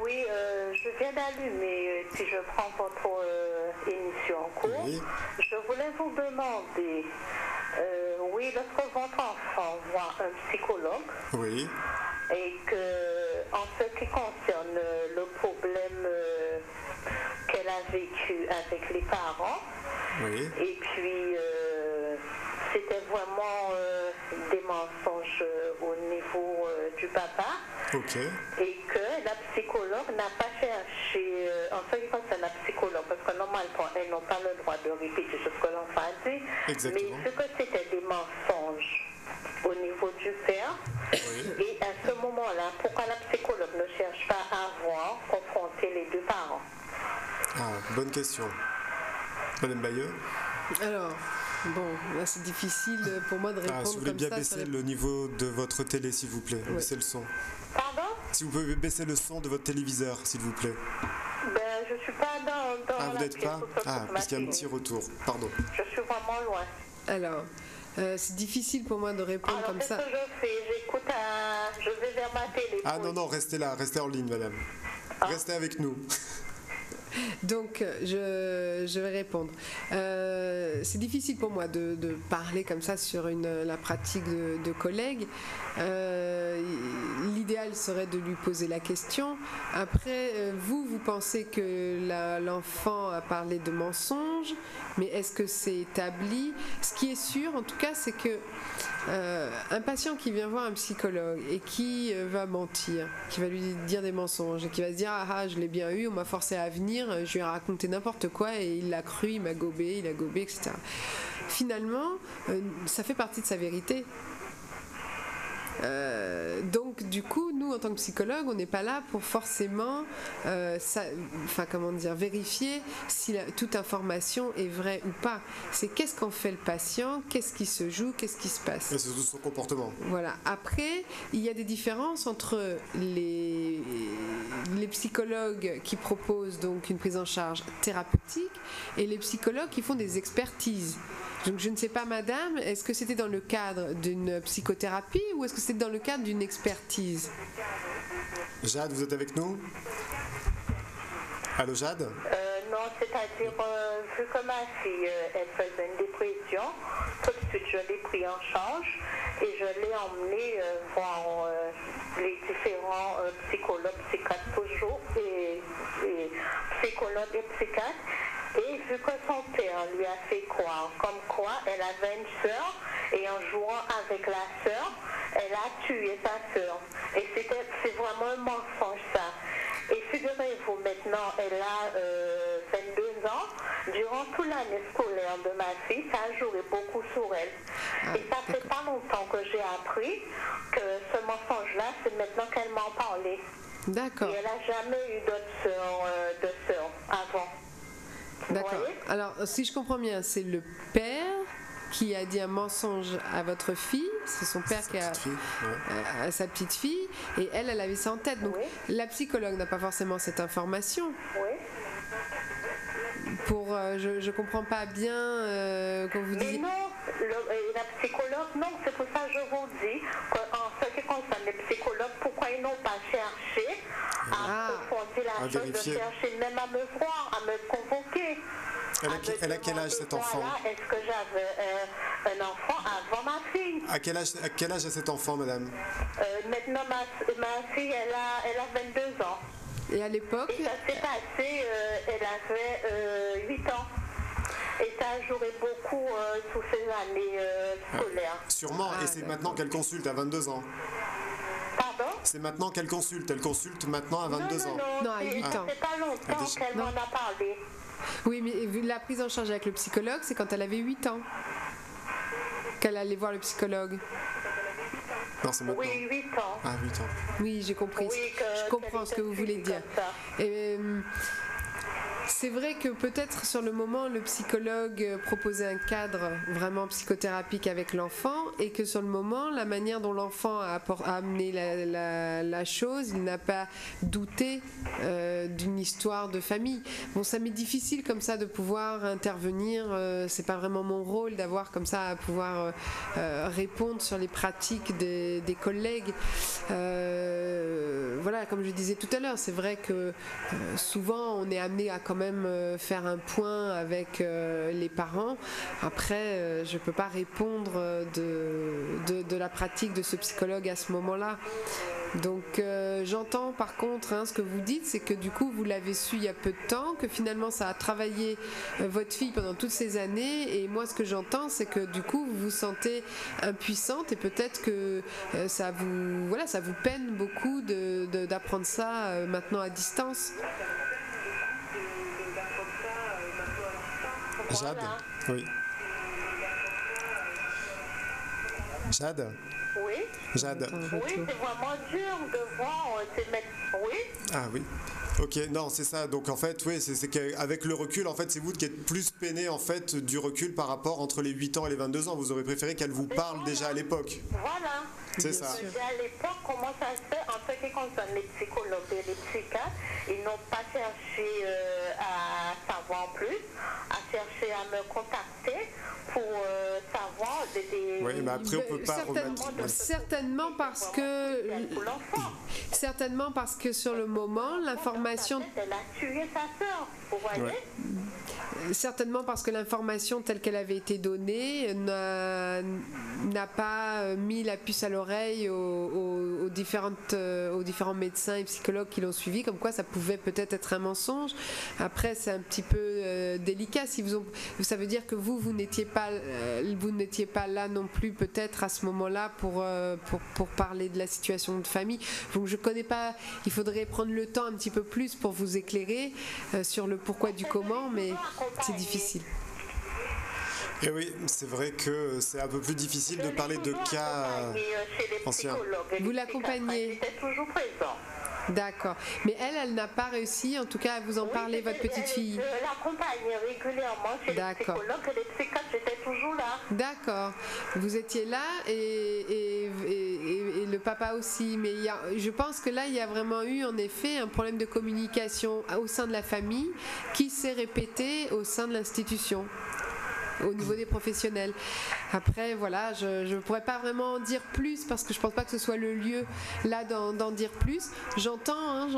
Oui, je viens d'allumer, si je prends votre émission en cours. Oui. Je voulais vous demander, lorsque votre enfant voit un psychologue, oui, et que, en ce qui concerne le problème qu'elle a vécu avec les parents, oui, et puis c'était vraiment des mensonges au niveau du papa. ok, Et que la psychologue n'a pas cherché, en ce qui concerne la psychologue, parce que normalement elles n'ont pas le droit de répéter ce que l'enfant a dit, exactement. mais ce que c'était des mensonges au niveau du père. Oui. Et à ce moment-là, pourquoi la psychologue ne cherche pas à voir, confronter les deux parents? Ah, bonne question. Madame Bayeux? Alors, là c'est difficile pour moi de répondre. Si vous voulez bien baisser le niveau de votre télé, s'il vous plaît. Baissez le son. Pardon? Si vous pouvez baisser le son de votre téléviseur, s'il vous plaît. je suis pas dans Ah, vous la n'êtes pièce pas? où se Ah, trouve parce qu'il y a un ma petit fille. retour. Pardon. Je suis vraiment loin. Alors, c'est difficile pour moi de répondre Alors, comme qu'est-ce ça. que je fais? J'écoute je vais vers ma télé. Ah non, non, restez là, restez en ligne, madame. Restez avec nous. Donc, je vais répondre. C'est difficile pour moi de parler comme ça sur la pratique de collègues. L'idéal serait de lui poser la question. Après, vous pensez que l'enfant a parlé de mensonges, mais est-ce que c'est établi? Ce qui est sûr, en tout cas, c'est que un patient qui vient voir un psychologue et qui va mentir, qui va lui dire des mensonges et qui va se dire ah je l'ai bien eu, on m'a forcé à venir, je lui ai raconté n'importe quoi et il l'a cru, il a gobé, etc. Finalement, ça fait partie de sa vérité. Donc du coup, nous en tant que psychologue, on n'est pas là pour forcément vérifier si toute information est vraie ou pas. C'est qu'est-ce qu'en fait le patient, qu'est-ce qui se joue, qu'est-ce qui se passe. Et c'est tout son comportement. Voilà. Après, il y a des différences entre les psychologues qui proposent donc une prise en charge thérapeutique et les psychologues qui font des expertises. Donc je ne sais pas, madame, est-ce que c'était dans le cadre d'une psychothérapie ou est-ce que c'était dans le cadre d'une expertise? Jade, vous êtes avec nous? Allô, Jade? Non, c'est-à-dire, vu que ma fille, elle faisait une dépression, tout de suite, je l'ai pris en charge et je l'ai emmenée voir les différents psychologues, psychiatres toujours, et psychologues et psychiatres. Et vu que son père lui a fait croire, comme quoi elle avait une sœur, et en jouant avec la sœur, elle a tué sa sœur. Et c'est vraiment un mensonge, ça. Et figurez-vous, maintenant, elle a 22 ans. Durant toute l'année scolaire de ma fille, ça a joué beaucoup sur elle. Et ça fait pas longtemps que j'ai appris que ce mensonge-là, c'est maintenant qu'elle m'en parlait. D'accord. Et elle n'a jamais eu d'autres sœurs avant. D'accord. Alors, si je comprends bien, c'est le père qui a dit un mensonge à votre fille, c'est son père qui a à sa petite fille, et elle avait ça en tête. Donc, la psychologue n'a pas forcément cette information. Oui. Je comprends pas bien quand vous dites. Mais non, la psychologue, non, c'est pour ça que je vous dis qu'en ce qui concerne les psychologues, pourquoi ils n'ont pas cherché à approfondir la chose, vérifier. de chercher même à me voir, à me convoquer. Elle a quel âge cet enfant? Voilà, est-ce que j'avais un enfant avant ma fille? À quel âge a cet enfant, madame? Maintenant, ma fille, elle a 22 ans. Et à l'époque? Et ça s'est passé, elle avait 8 ans. Et ça a joué beaucoup sous ces années scolaires. Sûrement, et c'est maintenant qu'elle consulte à 22 ans. Pardon? C'est maintenant qu'elle consulte. Elle consulte maintenant à 22 ans. Non, à 8 ans. C'est pas longtemps qu'elle m'en a parlé. Oui, mais vu la prise en charge avec le psychologue, c'est quand elle avait 8 ans qu'elle allait voir le psychologue. Non, c'est maintenant. Oui, 8 ans. Ah, 8 ans. Oui, j'ai compris. Oui, je comprends ce que vous voulez dire. Et, c'est vrai que peut-être sur le moment, le psychologue proposait un cadre vraiment psychothérapique avec l'enfant et que sur le moment, la manière dont l'enfant a amené la chose, il n'a pas douté d'une histoire de famille. Bon, ça m'est difficile comme ça de pouvoir intervenir. C'est pas vraiment mon rôle d'avoir comme ça à pouvoir répondre sur les pratiques des collègues. Voilà, comme je disais tout à l'heure, c'est vrai que souvent on est amené à quand même faire un point avec les parents. Après, je ne peux pas répondre de la pratique de ce psychologue à ce moment-là. Donc j'entends par contre ce que vous dites, c'est que du coup vous l'avez su il y a peu de temps, que finalement ça a travaillé votre fille pendant toutes ces années, et moi ce que j'entends c'est que du coup vous vous sentez impuissante et peut-être que ça vous peine beaucoup d'apprendre ça maintenant à distance. Jade? Oui. Jade? Oui. Jade? Oui, c'est vraiment dur de voir. Oui. Ah oui. Ok, non, c'est ça. Donc en fait, oui, c'est qu'avec le recul, en fait, c'est vous qui êtes plus peiné en fait du recul par rapport entre les 8 ans et les 22 ans. Vous aurez préféré qu'elle vous parle déjà à l'époque. Voilà. C'est ça. À l'époque, comment ça se fait en ce qui concerne les psychologues et les psychiatres, ils ils n'ont pas cherché à savoir plus, à chercher à me contacter pour savoir des... Oui, mais après, on peut pas certainement parce que sur le moment, l'information... Elle a tué sa sœur, vous voyez? Ouais. Certainement parce que l'information telle qu'elle avait été donnée n'a pas mis la puce à l'oreille aux différents médecins et psychologues qui l'ont suivi, comme quoi ça pouvait peut-être être un mensonge. Après, c'est un petit peu délicat. Ça veut dire que vous n'étiez pas là non plus peut-être à ce moment-là pour parler de la situation de famille. Donc je connais pas. Il faudrait prendre le temps un petit peu plus pour vous éclairer sur le pourquoi du comment, mais c'est difficile. Et oui, c'est vrai que c'est un peu plus difficile de parler de cas anciens. Vous l'accompagnez? J'étais toujours présent. D'accord. Mais elle n'a pas réussi, en tout cas, à vous en parler, votre petite fille? Je l'accompagnais régulièrement chez les psychologues et les psychiatres, j'étais toujours là. D'accord. Vous étiez là et le papa aussi. Mais je pense que là, il y a vraiment eu, en effet, un problème de communication au sein de la famille qui s'est répété au sein de l'institution, au niveau des professionnels. Après, voilà, je ne pourrais pas vraiment en dire plus parce que je ne pense pas que ce soit le lieu là d'en dire plus. J'entends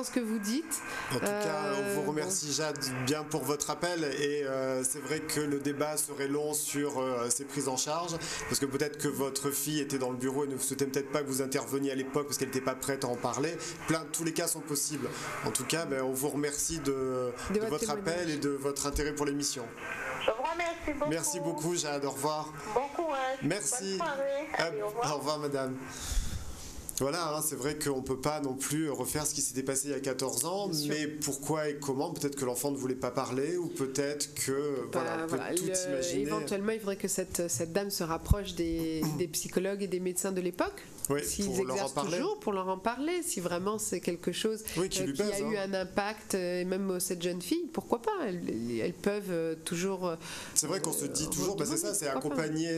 ce que vous dites. En tout cas, on vous remercie Jade bien pour votre appel et c'est vrai que le débat serait long sur ces prises en charge parce que peut-être que votre fille était dans le bureau et ne souhaitait peut-être pas que vous interveniez à l'époque parce qu'elle n'était pas prête à en parler. Tous les cas sont possibles. En tout cas, on vous remercie de votre appel et de votre intérêt pour l'émission. Je vous remercie beaucoup. Merci beaucoup Jade, au revoir. Bon courage. Merci. Bonne soirée. Allez, au revoir madame. Voilà, c'est vrai qu'on ne peut pas non plus refaire ce qui s'était passé il y a 14 ans, mais pourquoi et comment? Peut-être que l'enfant ne voulait pas parler, ou peut-être que... on peut tout imaginer. Éventuellement, il faudrait que cette dame se rapproche des psychologues et des médecins de l'époque. Oui, s'ils exercent toujours, pour leur en parler, si vraiment c'est quelque chose qui a eu un impact, et même cette jeune fille, pourquoi pas, elles peuvent toujours... C'est vrai qu'on se dit toujours, c'est ça, c'est accompagner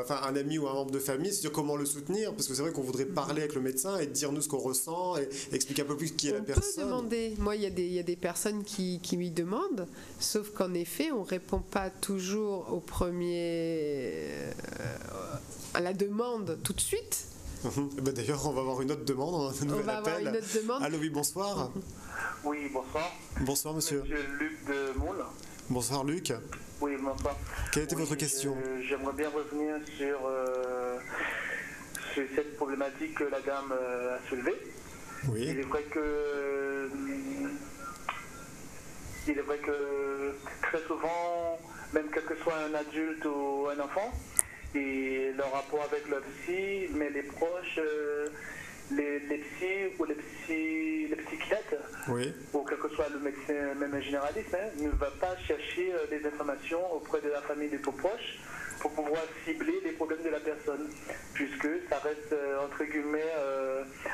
un ami ou un membre de famille, c'est dire comment le soutenir, parce que c'est vrai qu'on voudrait parler avec le médecin et dire nous ce qu'on ressent et expliquer un peu plus qui est la personne. On peut demander, moi il y a des personnes qui lui demandent, sauf qu'en effet on ne répond pas toujours à la demande tout de suite. D'ailleurs, on va avoir une autre demande, un nouvel appel. Allô, oui, bonsoir. Oui, bonsoir. Bonsoir, monsieur. Monsieur Luc de Moule. Bonsoir, Luc. Oui, bonsoir. Quelle était votre question? J'aimerais bien revenir sur cette problématique que la dame a soulevée. Oui. Il est vrai que très souvent, même quel que soit un adulte ou un enfant, et leur rapport avec leur psy, mais les proches, les psys ou les psychiatres, oui, ou quel que soit le médecin, même un généraliste, ne va pas chercher des informations auprès de la famille des tout proches pour pouvoir cibler les problèmes de la personne, puisque ça reste entre guillemets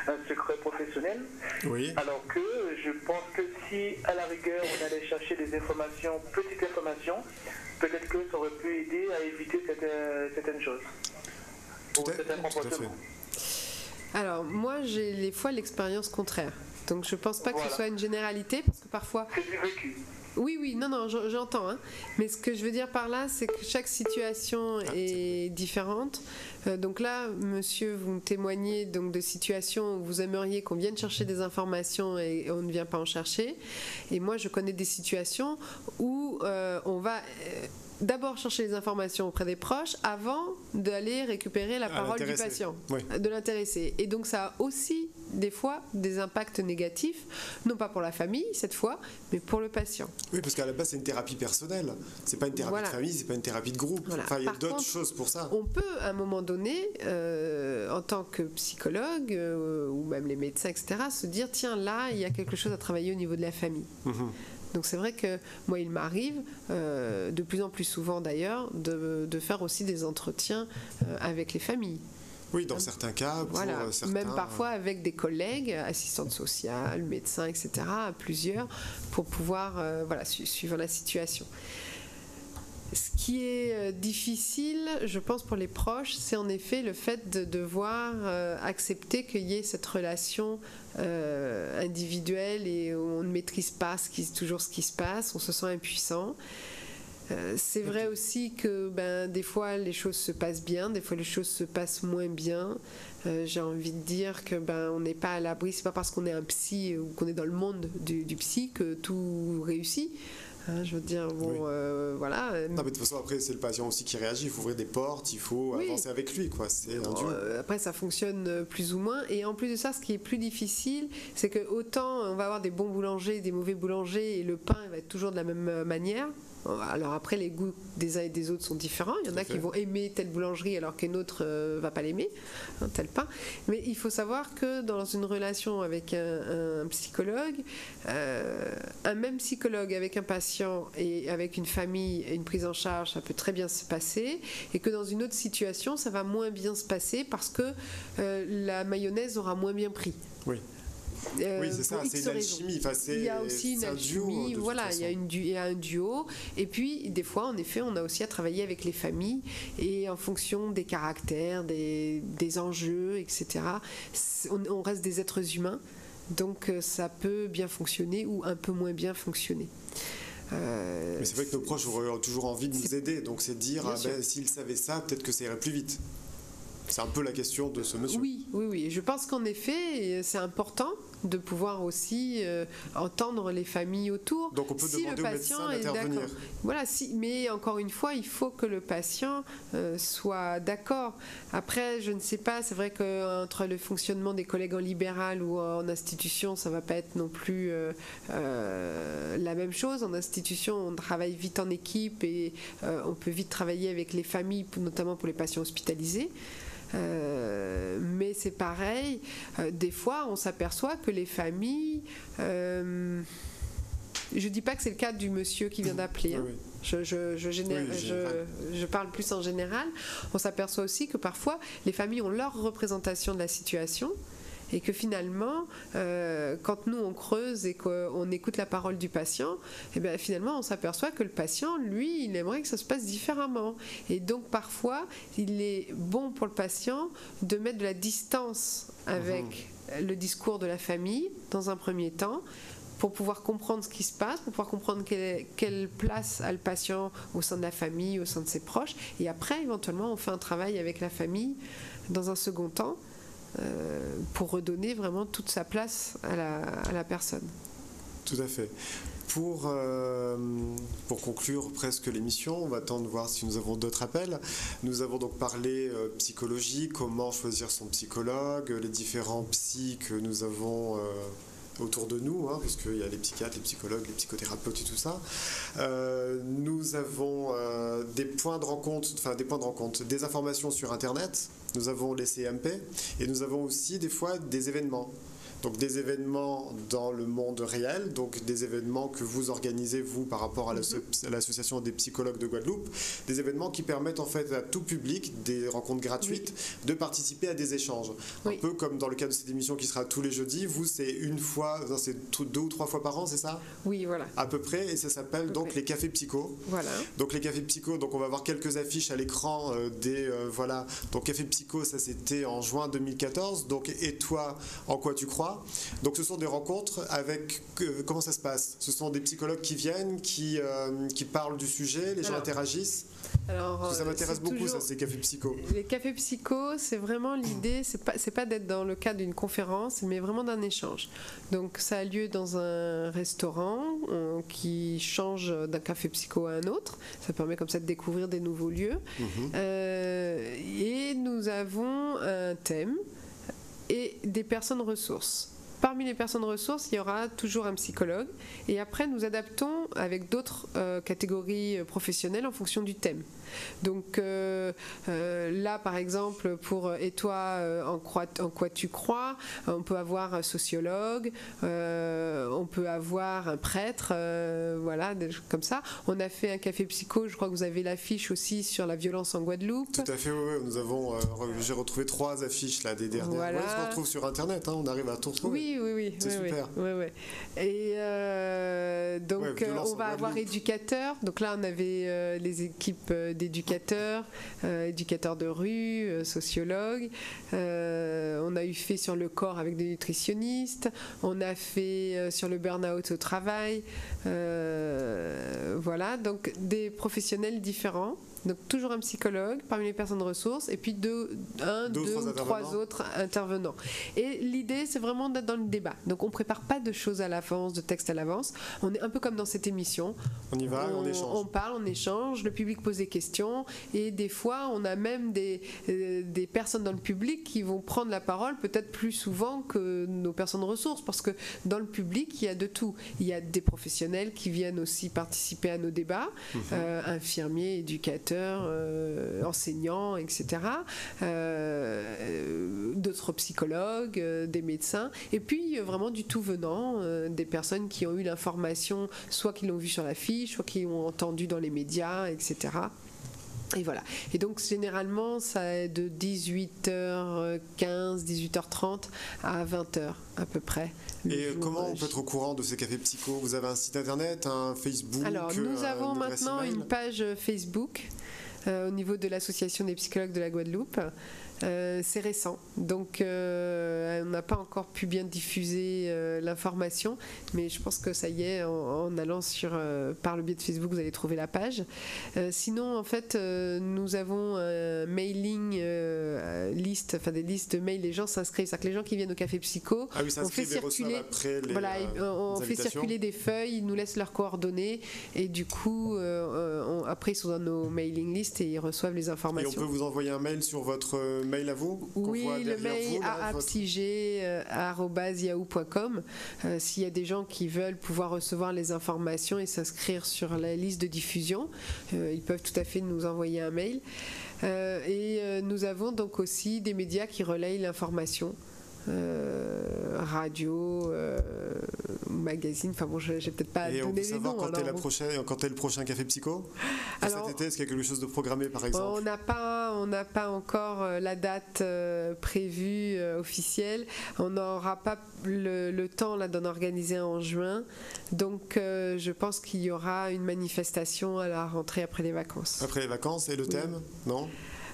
un secret professionnel. Oui. Alors que je pense que si à la rigueur on allait chercher des informations, petites informations, peut-être que ça aurait pu aider à éviter certaines choses. Ou certains comportements. Alors moi j'ai des fois l'expérience contraire. Donc je ne pense pas que ce soit une généralité, parce que parfois... C'est du vécu. Oui, non, j'entends. Mais ce que je veux dire par là, c'est que chaque situation est différente. Donc là, monsieur, vous me témoignez donc de situations où vous aimeriez qu'on vienne chercher des informations et on ne vient pas en chercher. Et moi, je connais des situations où on va... d'abord chercher les informations auprès des proches avant d'aller récupérer la parole du patient, de l'intéressé. Et donc ça a aussi des fois des impacts négatifs, non pas pour la famille cette fois, mais pour le patient. Oui, parce qu'à la base c'est une thérapie personnelle, c'est pas une thérapie de famille, c'est pas une thérapie de groupe. Enfin, il y a d'autres choses pour ça. On peut à un moment donné, en tant que psychologue ou même les médecins, etc., se dire tiens là il y a quelque chose à travailler au niveau de la famille. Donc c'est vrai que moi il m'arrive, de plus en plus souvent d'ailleurs, de faire aussi des entretiens avec les familles. Oui, dans certains cas, pour certains... Même parfois avec des collègues, assistantes sociales, médecins, etc., plusieurs, pour pouvoir suivre la situation. Ce qui est difficile, je pense, pour les proches, c'est en effet le fait de devoir accepter qu'il y ait cette relation individuel et on ne maîtrise pas toujours ce qui se passe, on se sent impuissant. C'est vrai aussi que des fois les choses se passent bien, des fois les choses se passent moins bien. J'ai envie de dire que on n'est pas à l'abri, c'est pas parce qu'on est un psy ou qu'on est dans le monde du psy que tout réussit. Je veux dire, voilà. Non, mais de toute façon, après, c'est le patient aussi qui réagit. Il faut ouvrir des portes, il faut avancer avec lui, quoi. C'est un duo. Après, ça fonctionne plus ou moins. Et en plus de ça, ce qui est plus difficile, c'est que autant on va avoir des bons boulangers, des mauvais boulangers, et le pain va être toujours de la même manière. Alors après, les goûts des uns et des autres sont différents. Il y en a qui vont aimer telle boulangerie alors qu'une autre va pas l'aimer, tel pain. Mais il faut savoir que dans une relation avec un psychologue, un même psychologue avec un patient et avec une famille, une prise en charge, ça peut très bien se passer. Et que dans une autre situation, ça va moins bien se passer parce que la mayonnaise aura moins bien pris. Oui. Oui, c'est ça, c'est une alchimie. Enfin, il y a aussi une alchimie, voilà, il y a un duo. Et puis, des fois, en effet, on a aussi à travailler avec les familles et en fonction des caractères, des enjeux, etc. On reste des êtres humains, donc ça peut bien fonctionner ou un peu moins bien fonctionner. Mais c'est vrai que nos proches auraient toujours envie de nous aider, donc c'est de dire s'ils savaient ça, peut-être que ça irait plus vite. C'est un peu la question de ce monsieur. Oui. Je pense qu'en effet, c'est important de pouvoir aussi entendre les familles autour. Donc on peut demander au médecin d'intervenir. Voilà, mais encore une fois, il faut que le patient soit d'accord. Après, je ne sais pas, c'est vrai qu'entre le fonctionnement des collègues en libéral ou en institution, ça ne va pas être non plus la même chose. En institution, on travaille vite en équipe et on peut vite travailler avec les familles, notamment pour les patients hospitalisés. Mais c'est pareil, des fois on s'aperçoit que les familles, je dis pas que c'est le cas du monsieur qui vient d'appeler, oui. Je parle plus en général, on s'aperçoit aussi que parfois les familles ont leur représentation de la situation. Et que finalement, quand nous on creuse et qu'on écoute la parole du patient, et bien finalement on s'aperçoit que le patient, lui, il aimerait que ça se passe différemment. Et donc parfois, il est bon pour le patient de mettre de la distance avec le discours de la famille dans un premier temps, pour pouvoir comprendre ce qui se passe, pour pouvoir comprendre quelle place a le patient au sein de la famille, au sein de ses proches. Et après, éventuellement, on fait un travail avec la famille dans un second temps, pour redonner vraiment toute sa place à la personne. Tout à fait. Pour conclure presque l'émission, on va attendre de voir si nous avons d'autres appels. Nous avons donc parlé psychologie, comment choisir son psychologue, les différents psys que nous avons autour de nous, parce qu'il y a les psychiatres, les psychologues, les psychothérapeutes et tout ça. Nous avons des points de rencontre, des informations sur Internet. Nous avons les CMP et nous avons aussi des fois des événements. Donc des événements dans le monde réel, donc des événements que vous organisez, vous, par rapport à l'association des psychologues de Guadeloupe, des événements qui permettent en fait à tout public, des rencontres gratuites, de participer à des échanges. Un peu comme dans le cadre de cette émission qui sera tous les jeudis, vous c'est c'est 2 ou 3 fois par an, c'est ça ? Oui, voilà. À peu près, et ça s'appelle donc les cafés psycho. Voilà. Donc les cafés psycho, donc on va voir quelques affiches à l'écran voilà. Donc café psycho, ça c'était en juin 2014, donc et toi, en quoi tu crois ? Donc ce sont des rencontres avec comment ça se passe ? Ce sont des psychologues qui viennent, qui parlent du sujet, les gens interagissent. Alors, ça m'intéresse beaucoup, ça, ces cafés psycho. Les cafés psycho, c'est vraiment l'idée, c'est pas d'être dans le cadre d'une conférence, mais vraiment d'un échange. Donc ça a lieu dans un restaurant qui change d'un café psycho à un autre. Ça permet comme ça de découvrir des nouveaux lieux. Et nous avons un thème et des personnes ressources. Parmi les personnes ressources, il y aura toujours un psychologue. Et après, nous adaptons avec d'autres catégories professionnelles en fonction du thème. Donc là, par exemple, pour « Et toi, en quoi tu crois ?», on peut avoir un sociologue, on peut avoir un prêtre, voilà, des choses comme ça. On a fait un café psycho, je crois que vous avez l'affiche aussi sur la violence en Guadeloupe. Tout à fait, oui. Nous avons, j'ai retrouvé 3 affiches là, des dernières. Voilà. Ouais, on se retrouve sur Internet, on arrive à tout retrouver. Oui. C'est super. Oui. Et donc, on va avoir éducateurs. Donc là, on avait les équipes d'éducateurs, éducateurs de rue, sociologues. On a eu fait sur le corps avec des nutritionnistes. On a fait sur le burn-out au travail. Voilà, donc des professionnels différents. Donc toujours un psychologue parmi les personnes ressources et puis deux ou trois autres intervenants. Et l'idée, c'est vraiment d'être dans le débat. Donc on ne prépare pas de choses à l'avance, de textes à l'avance. On est un peu comme dans cette émission. On y va, on échange. On parle, on échange, le public pose des questions et des fois, on a même des personnes dans le public qui vont prendre la parole peut-être plus souvent que nos personnes ressources parce que dans le public, il y a de tout. Il y a des professionnels qui viennent aussi participer à nos débats, infirmiers, éducateurs, enseignants, etc. D'autres psychologues, des médecins, et puis vraiment du tout venant, des personnes qui ont eu l'information, soit qui l'ont vu sur l'affiche, soit qui l'ont entendu dans les médias, etc. Et voilà. Et donc généralement, ça est de 18h15, 18h30 à 20h à peu près. Et comment on peut être au courant de ces cafés psycho? Vous avez un site internet, un Facebook? Alors nous avons maintenant une page Facebook au niveau de l'association des psychologues de la Guadeloupe. C'est récent, donc on n'a pas encore pu bien diffuser l'information, mais je pense que ça y est, en allant par le biais de Facebook, vous allez trouver la page. Sinon, en fait, nous avons un mailing liste, enfin des listes de mails, les gens s'inscrivent, c'est-à-dire que les gens qui viennent au café psycho, on fait circuler, on fait circuler des feuilles, ils nous laissent leurs coordonnées, et du coup, après ils sont dans nos mailing lists et ils reçoivent les informations. Et on peut vous envoyer un mail sur votre mail à vous? Oui, le mail aapsig@yahoo.com. S'il y a des gens qui veulent pouvoir recevoir les informations et s'inscrire sur la liste de diffusion, ils peuvent tout à fait nous envoyer un mail. Et nous avons donc aussi des médias qui relayent l'information. Radio, magazine, enfin bon, j'ai peut-être pas donné les noms. Et on peut savoir quand est le prochain café psycho? Cet été, est-ce qu'il y a quelque chose de programmé par exemple? On n'a pas encore la date prévue officielle. On n'aura pas le temps là d'en organiser un en juin. Donc je pense qu'il y aura une manifestation à la rentrée après les vacances. Après les vacances, et le thème? Non?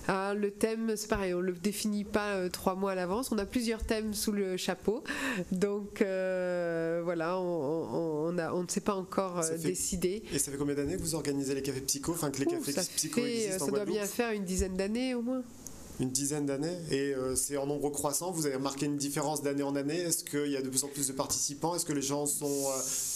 Le thème, c'est pareil, on ne le définit pas 3 mois à l'avance. On a plusieurs thèmes sous le chapeau. Donc voilà, on ne s'est pas encore décidé. Et ça fait combien d'années que vous organisez les cafés psycho, enfin que les cafés psycho existent en Guadeloupe? Ça doit bien faire une dizaine d'années au moins. Une dizaine d'années, et c'est en nombre croissant. Vous avez remarqué une différence d'année en année? Est-ce qu'il y a de plus en plus de participants? Est-ce que les gens sont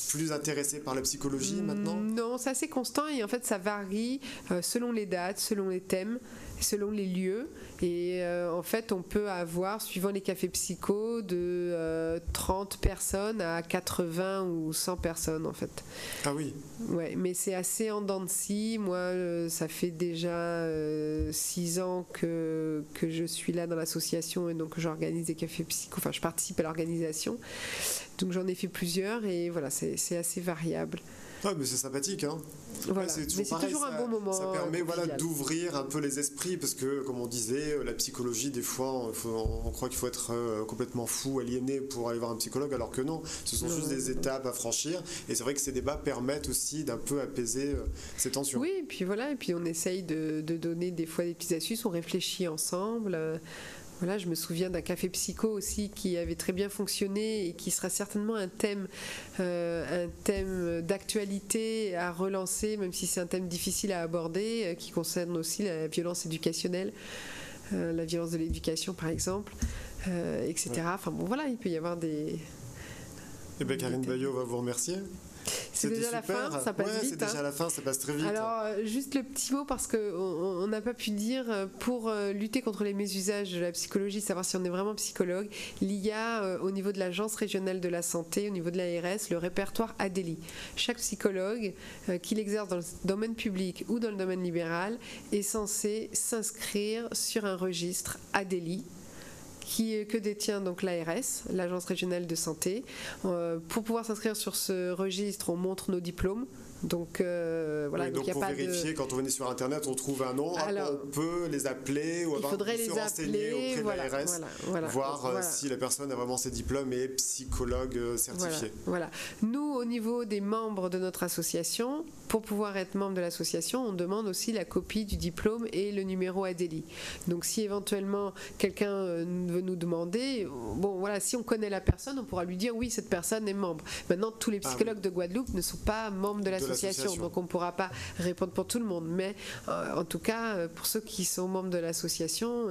plus intéressés par la psychologie maintenant? Non, c'est assez constant et en fait ça varie selon les dates, selon les thèmes, selon les lieux. Et en fait on peut avoir, suivant les cafés psycho, de 30 personnes à 80 ou 100 personnes en fait. Ah oui. Ouais, mais c'est assez en dents de scie. Moi ça fait déjà 6 ans que je suis là dans l'association et donc j'organise des cafés psycho, enfin je participe à l'organisation. Donc j'en ai fait plusieurs et voilà, c'est assez variable. Ouais, mais c'est sympathique, hein. Voilà. C'est toujours un bon moment. Ça permet d'ouvrir un peu les esprits parce que, comme on disait, la psychologie, des fois, on croit qu'il faut être complètement fou, aliéné pour aller voir un psychologue, alors que non. Ce sont juste des étapes à franchir. Et c'est vrai que ces débats permettent aussi d'un peu apaiser ces tensions. Oui, et puis voilà, et puis on essaye de donner des fois des petites astuces, on réfléchit ensemble. Voilà, je me souviens d'un café psycho aussi qui avait très bien fonctionné et qui sera certainement un thème d'actualité à relancer, même si c'est un thème difficile à aborder, qui concerne aussi la violence éducationnelle, la violence de l'éducation par exemple, etc. Ouais. Enfin bon, voilà, il peut y avoir des... Eh bien, Karine Baillot va vous remercier. C'est déjà la fin, ça passe vite. C'est déjà la fin, ça passe très vite. Alors, juste le petit mot, parce qu'on n'a pas pu dire, pour lutter contre les mésusages de la psychologie, savoir si on est vraiment psychologue, il y a au niveau de l'Agence régionale de la santé, au niveau de l'ARS, le répertoire ADELI. Chaque psychologue, qu'il exerce dans le domaine public ou dans le domaine libéral, est censé s'inscrire sur un registre ADELI, que détient donc l'ARS, l'Agence régionale de santé. Pour pouvoir s'inscrire sur ce registre, on montre nos diplômes, Donc voilà, oui, donc il y a pour pas vérifier, quand on venait sur Internet, on trouve un nom, Alors, on peut les appeler ou il faudrait les se renseigner appeler, auprès de l'ARS, voir si la personne a vraiment ses diplômes et est psychologue certifié. Voilà. Nous, au niveau des membres de notre association, pour pouvoir être membre de l'association, on demande aussi la copie du diplôme et le numéro ADELI. Donc si éventuellement quelqu'un veut nous demander, bon voilà, si on connaît la personne, on pourra lui dire oui, cette personne est membre. Maintenant, tous les psychologues de Guadeloupe ne sont pas membres de l'association, donc on ne pourra pas répondre pour tout le monde. Mais en tout cas, pour ceux qui sont membres de l'association,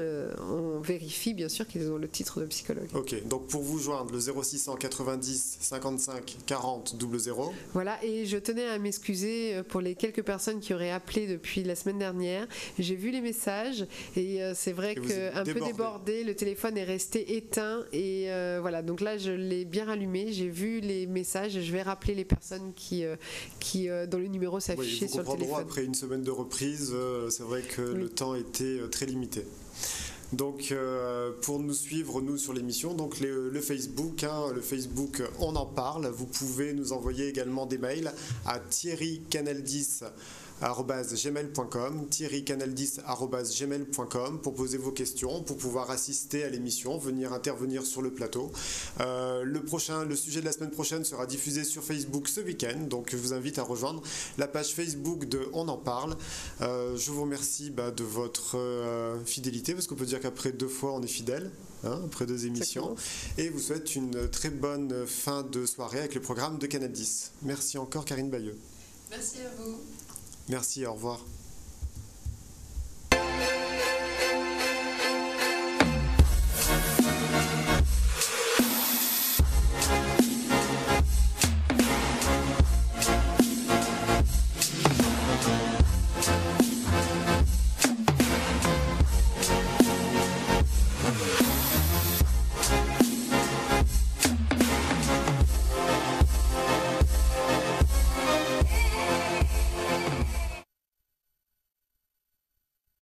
on vérifie bien sûr qu'ils ont le titre de psychologue. Ok, donc pour vous joindre, le 0690 55 40 00. Voilà, et je tenais à m'excuser pour les quelques personnes qui auraient appelé depuis la semaine dernière. J'ai vu les messages et c'est vrai qu'un peu débordé, le téléphone est resté éteint et voilà, donc là je l'ai bien rallumé, j'ai vu les messages et je vais rappeler les personnes dont le numéro s'affichait sur le téléphone. Après une semaine de reprise, c'est vrai que le temps était très limité. Donc pour nous suivre nous sur l'émission, donc le Facebook, le Facebook On en parle, vous pouvez nous envoyer également des mails à thierrycanal10@gmail.com, thierrycanal10@gmail.com pour poser vos questions, pour pouvoir assister à l'émission, venir intervenir sur le plateau. Le sujet de la semaine prochaine sera diffusé sur Facebook ce week-end, donc je vous invite à rejoindre la page Facebook de On en parle. Je vous remercie de votre fidélité, parce qu'on peut dire qu'après 2 fois on est fidèle, après 2 émissions, et vous souhaite une très bonne fin de soirée avec le programme de Canal 10. Merci encore Karine Bayeux. Merci à vous. Merci, au revoir.